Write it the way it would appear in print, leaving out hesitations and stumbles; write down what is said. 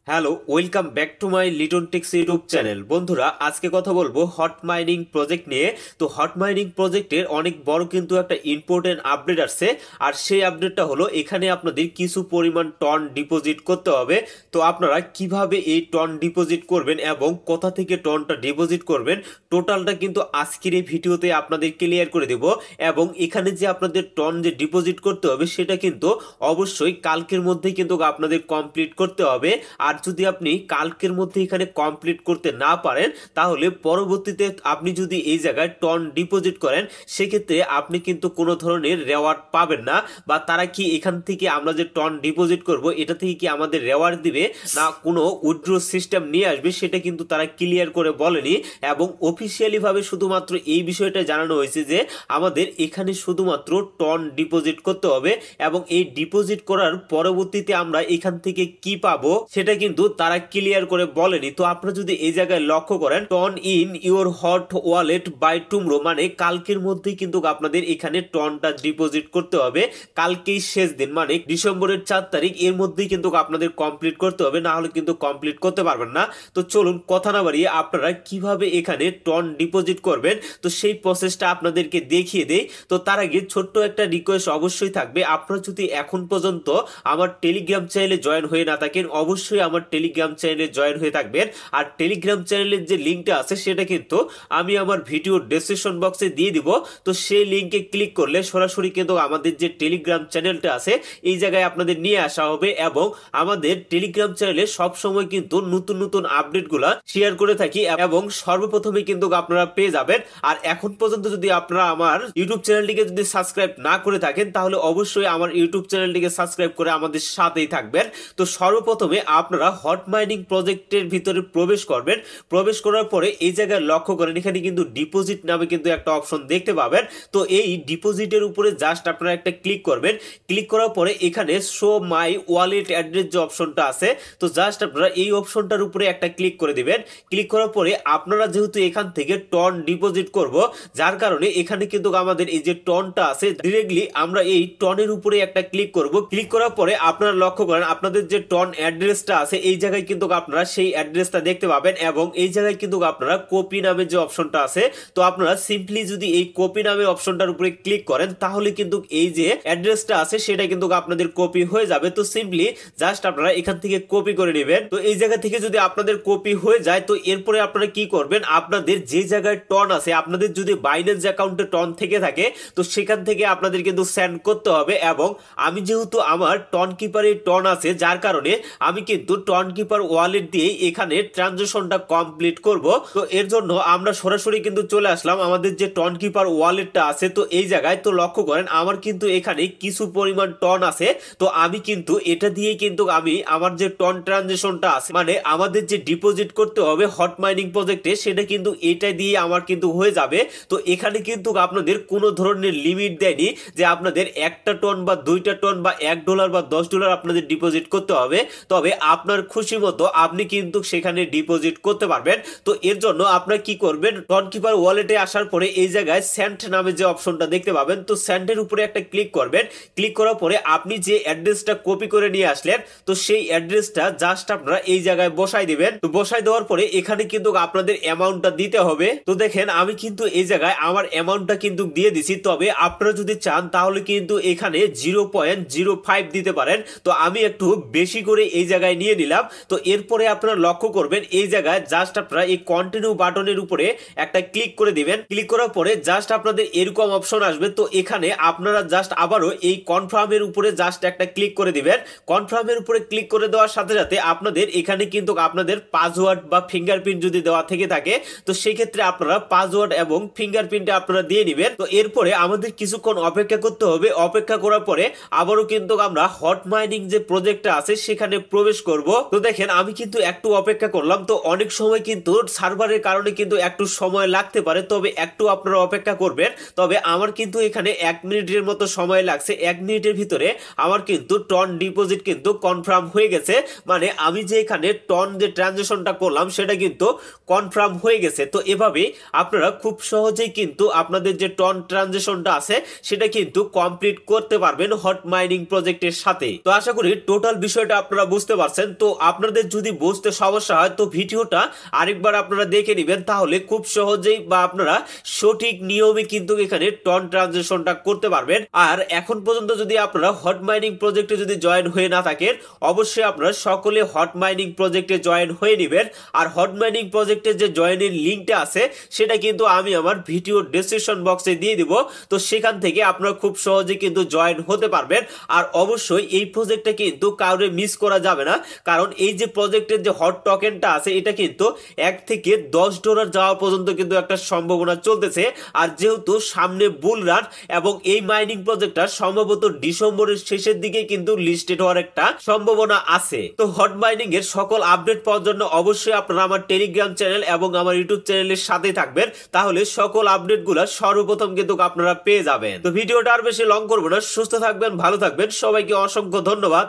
Hello, welcome back to my Liton tex YouTube channel. বন্ধুরা, আজকে কথা বলবো হট মাইনিং প্রজেক্ট নিয়ে। তো হট মাইনিং প্রজেক্টের অনেক বড় কিন্তু একটা ইম্পর্টেন্ট আপডেট আসছে। আর সেই আপডেটটা হলো এখানে আপনাদের কিছু পরিমাণ টন ডিপোজিট করতে হবে। তো আপনারা কিভাবে এই টন ডিপোজিট করবেন এবং কোথা থেকে টনটা ডিপোজিট করবেন টোটালটা কিন্তু আজকের এই ভিডিওতে আপনাদের ক্লিয়ার করে দেব। এবং এখানে যে আপনাদের টন যে ডিপোজিট করতে হবে সেটা কিন্তু অবশ্যই কালকের মধ্যে কিন্তু আপনাদের কমপ্লিট করতে হবে। আর যদি আপনি কালকের মধ্যে এখানে কমপ্লিট করতে না পারেন তাহলে পরবর্তীতে আপনি যদি এই জায়গায় টন ডিপোজিট করেন সেক্ষেত্রে আপনি কিন্তু কোনো ধরনের রেওয়ার্ড পাবেন না। বা তারা কি এখান থেকে আমরা যে টন ডিপোজিট করব এটা থেকে কি আমাদের রেওয়ার্ড দিবে না কোনো উইথড্র সিস্টেম নিয়ে আসবে সেটা কিন্তু তারা ক্লিয়ার করে বলেনি। এবং অফিসিয়ালি ভাবে শুধুমাত্র এই বিষয়টা জানানো হয়েছে যে আমাদের এখানে শুধুমাত্র টন ডিপোজিট করতে হবে এবং এই ডিপোজিট করার পরবর্তীতে আমরা এখান থেকে কি পাবো সেটা কিন্তু তারা ক্লিয়ার করে বলেনি। তো আপনারা যদি এই জায়গায় লক্ষ্য করেন ton in your hot wallet by tomorrow, মানে কালকের মধ্যেই কিন্তু আপনাদের এখানে টনটা ডিপোজিট করতে হবে। কালকেই শেষ দিন, মানে ডিসেম্বরের 4 তারিখ, এর মধ্যেই কিন্তু আপনাদের কমপ্লিট করতে হবে, না হলে কিন্তু কমপ্লিট করতে পারবেন না। তো চলুন কথা না বাড়িয়ে আপনারা কিভাবে এখানে টন ডিপোজিট করবেন তো সেই প্রসেসটা আপনাদেরকে দেখিয়ে দেই। তো তার আগে ছোট্ট একটা রিকোয়েস্ট অবশ্যই থাকবে, আপনারা যদি এখন পর্যন্ত আমার টেলিগ্রাম চ্যানেলে জয়েন হয়ে না থাকেন অবশ্যই আমার টেলিগ্রাম চ্যানেলে জয়েন হয়ে থাকবেন। আর টেলিগ্রাম চ্যানেলের যে লিঙ্কটা আছে সেটা কিন্তু আমি আমার ভিডিও ডেসক্রিপশন বক্সে দিয়ে দিব। তো সেই লিঙ্কে ক্লিক করলে সরাসরি কিন্তু আমাদের যে টেলিগ্রাম চ্যানেলটা আছে এই জায়গায় আপনাদের নিয়ে আসা হবে। এবং আমাদের টেলিগ্রাম চ্যানেলে সব সময় কিন্তু নতুন নতুন আপডেটগুলো শেয়ার করে থাকি এবং সর্বপ্রথমে কিন্তু আপনারা পেয়ে যাবেন। আর এখন পর্যন্ত যদি আপনারা আমার ইউটিউব চ্যানেলটিকে যদি সাবস্ক্রাইব না করে থাকেন তাহলে অবশ্যই আমার ইউটিউব চ্যানেলটিকে সাবস্ক্রাইব করে আমাদের সাথেই থাকবেন। তো সর্বপ্রথমে আপনারা হট মাইনিং প্রজেক্টের ভিতরে প্রবেশ করবেন। প্রবেশ করার পরে এই জায়গায় লক্ষ্য করেন এখানে কিন্তু ডিপোজিট নামে কিন্তু একটা অপশন দেখতে পাবেন। তো এই ডিপোজিটের উপরে জাস্ট আপনারা একটা ক্লিক করবেন। ক্লিক করার পরে এখানে শো মাই ওয়ালেট অ্যাড্রেস যে অপশনটা আছে তো জাস্ট আপনারা এই অপশনটার উপরে একটা ক্লিক করে দিবেন। ক্লিক করার পরে আপনারা যেহেতু এখান থেকে টন ডিপোজিট করব যার কারণে এখানে কিন্তু আমাদের এই যে টনটা আছে ডিরেক্টলি আমরা এই টনের উপরে একটা ক্লিক করব। ক্লিক করার পরে আপনারা লক্ষ্য করেন আপনাদের যে টন অ্যাড্রেসটা আছে এই জায়গায় কিন্তু আপনারা সেই অ্যাড্রেসটা দেখতে পাবেন। এবং এই জায়গায় কিন্তু আপনারা কপি নামে যে অপশনটা আছে তো আপনারা সিম্পলি যদি এই কপি নামে অপশনটার উপরে ক্লিক করেন তাহলে কিন্তু এই যে অ্যাড্রেসটা আছে সেটা কিন্তু আপনাদের কপি হয়ে যাবে। তো সিম্পলি জাস্ট আপনারা এখান থেকে কপি করে নেবেন। তো এই জায়গা থেকে যদি আপনাদের কপি হয়ে যায় তো এরপরে আপনারা কি করবেন, আপনাদের যে জায়গায় টন আছে আপনাদের যদি বাইন্যান্স অ্যাকাউন্টে টন থেকে থাকে তো সেখান থেকে আপনাদের কিন্তু সেন্ড করতে হবে। এবং আমি যেহেতু আমার টন কিপারে টন আছে যার কারণে আমি কিন্তু টন কিপার ওয়ালেট দিয়ে এখানে ট্রানজাকশনটা কমপ্লিট করব। তো এর জন্য আমরা সরাসরি কিন্তু চলে আসলাম আমাদের যে টন কিপার ওয়ালেটটা আছে। তো এই জায়গায় তো লক্ষ্য করেন আমার কিন্তু এখানে কিছু পরিমাণ টন আছে। তো আমি কিন্তু এটা দিয়ে কিন্তু আমি আমার যে টন ট্রানজাকশনটা আছে মানে আমাদের যে ডিপোজিট করতে হবে হট মাইনিং প্রজেক্টে সেটা কিন্তু এটা দিয়ে আমার কিন্তু হয়ে যাবে। তো এখানে কিন্তু আপনাদের কোনো ধরনের লিমিট দেয়নি যে আপনাদের একটা টন বা দুইটা টন বা $1 বা $10 আপনাদের ডিপোজিট করতে হবে। তবে আপনার খুশি মতো আপনি কিন্তু সেখানে ডিপোজিট করতে পারবেন। তো এর জন্য আপনারা কি করবেন, টন কিপার ওয়ালেটে আসার পরে এই জায়গায় সেন্ড নামে যে অপশনটা দেখতে পাবেন তো সেন্ডের উপরে একটা ক্লিক করবেন। ক্লিক করার পরে আপনি যে অ্যাড্রেসটা কপি করে নিয়ে আসলেন তো সেই অ্যাড্রেসটা জাস্ট আপনারা এই জায়গায় বসাই দিবেন। তো বসাই দেওয়ার পরে এখানে কিন্তু আপনাদের অ্যামাউন্টটা দিতে হবে। তো দেখেন আমি কিন্তু এই জায়গায় আমার অ্যামাউন্টটা কিন্তু দিয়ে দিছি। তবে আপনারা যদি চান তাহলে কিন্তু এখানে 0.05 দিতে পারেন। তো আমি একটু বেশি করে এই জায়গায় নিয়ে নিলাম। তো এরপরে আপনারা লক্ষ্য করবেন এই জায়গায় জাস্ট আপনারা এই কন্টিনিউ বাটনের উপরে একটা ক্লিক করে দিবেন। ক্লিক করার পরে জাস্ট আপনাদের এরকম অপশন আসবে। তো এখানে আপনারা জাস্ট আবারও এই কনফার্মের উপরে জাস্ট একটা ক্লিক করে দিবেন। কনফার্মের উপরে ক্লিক করে দেওয়ার সাথে সাথে আপনাদের এখানে কিন্তু আপনাদের পাসওয়ার্ড বা ফিঙ্গারপ্রিন্ট যদি দেওয়া থেকে থাকে তো সেই ক্ষেত্রে আপনারা পাসওয়ার্ড এবং ফিঙ্গারপ্রিন্ট আপনারা দিয়ে নেবেন। তো এরপরে আমাদের কিছুক্ষণ অপেক্ষা করতে হবে। অপেক্ষা করার পরে আবারও কিন্তু আমরা হট মাইনিং যে প্রজেক্টটা আছে সেখানে প্রবেশ করব। তো দেখেন আমি কিন্তু একটু অপেক্ষা করলাম। তো অনেক সময় কিন্তু সার্ভারের কারণে কিন্তু একটু সময় লাগতে পারে, তবে একটু আপনারা অপেক্ষা করবেন। তবে আমার কিন্তু এখানে 1 মিনিটের মতো সময় লাগছে। 1 মিনিটের ভিতরে আমার কিন্তু টন ডিপোজিট কিন্তু কনফার্ম হয়ে গেছে, মানে আমি যে এখানে টন যে ট্রানজাকশনটা করলাম সেটা কিন্তু কনফার্ম হয়ে গেছে। তো এভাবে আপনারা খুব সহজেই কিন্তু আপনাদের যে টন ট্রানজাকশনটা আছে সেটা কিন্তু কমপ্লিট করতে পারবেন হট মাইনিং প্রজেক্টের সাথে। তো আশা করি টোটাল বিষয়টা আপনারা বুঝতে পারছেন। তো আপনাদের যদি বুঝতে সমস্যা হয় তো ভিডিওটা আরেকবার আপনারা দেখে নেবেন, তাহলে খুব সহজেই বা আপনারা সঠিক নিয়মে কিন্তু এখানে টন ট্রানজেকশনটা করতে পারবেন। আর এখন পর্যন্ত যদি আপনারা হট মাইনিং প্রজেক্টে যদি জয়েন হয়ে না থাকেন, অবশ্যই আপনারা সকলে হট মাইনিং প্রজেক্টে জয়েন হয়ে নেবেন। আর হট মাইনিং প্রজেক্টের যে জয়েনের লিঙ্কটা আছে সেটা কিন্তু আমি আমার ভিডিও ডেসক্রিপশন বক্সে দিয়ে দিব, তো সেখান থেকে আপনারা খুব সহজে কিন্তু জয়েন হতে পারবেন। আর অবশ্যই এই প্রজেক্টটা কিন্তু কাউরে মিস করা যাবে না, কারণ এই যে প্রজেক্টের যে হট টোকেনটা আছে এটা কিন্তু 1 থেকে 10 ডলার যাওয়া পর্যন্ত কিন্তু একটা সম্ভাবনা চলতেছে। আর যেহেতু সামনে বুল রান এবং এই মাইনিং প্রজেক্টটা সম্ভবত ডিসেম্বরের শেষের দিকে কিন্তু লিস্টেড হওয়ার একটা সম্ভাবনা আছে। তো হট মাইনিং এর সকল আপডেট পাওয়ার জন্য অবশ্যই আপনারা আমার টেলিগ্রাম চ্যানেল এবং আমার ইউটিউব চ্যানেলের সাথে থাকবেন, তাহলে সকল আপডেটগুলো সর্বপ্রথম কিন্তু আপনারা পেয়ে যাবেন। তো ভিডিওটা আর বেশি লং করবো না, সুস্থ থাকবেন, ভালো থাকবেন, সবাইকে অসংখ্য ধন্যবাদ।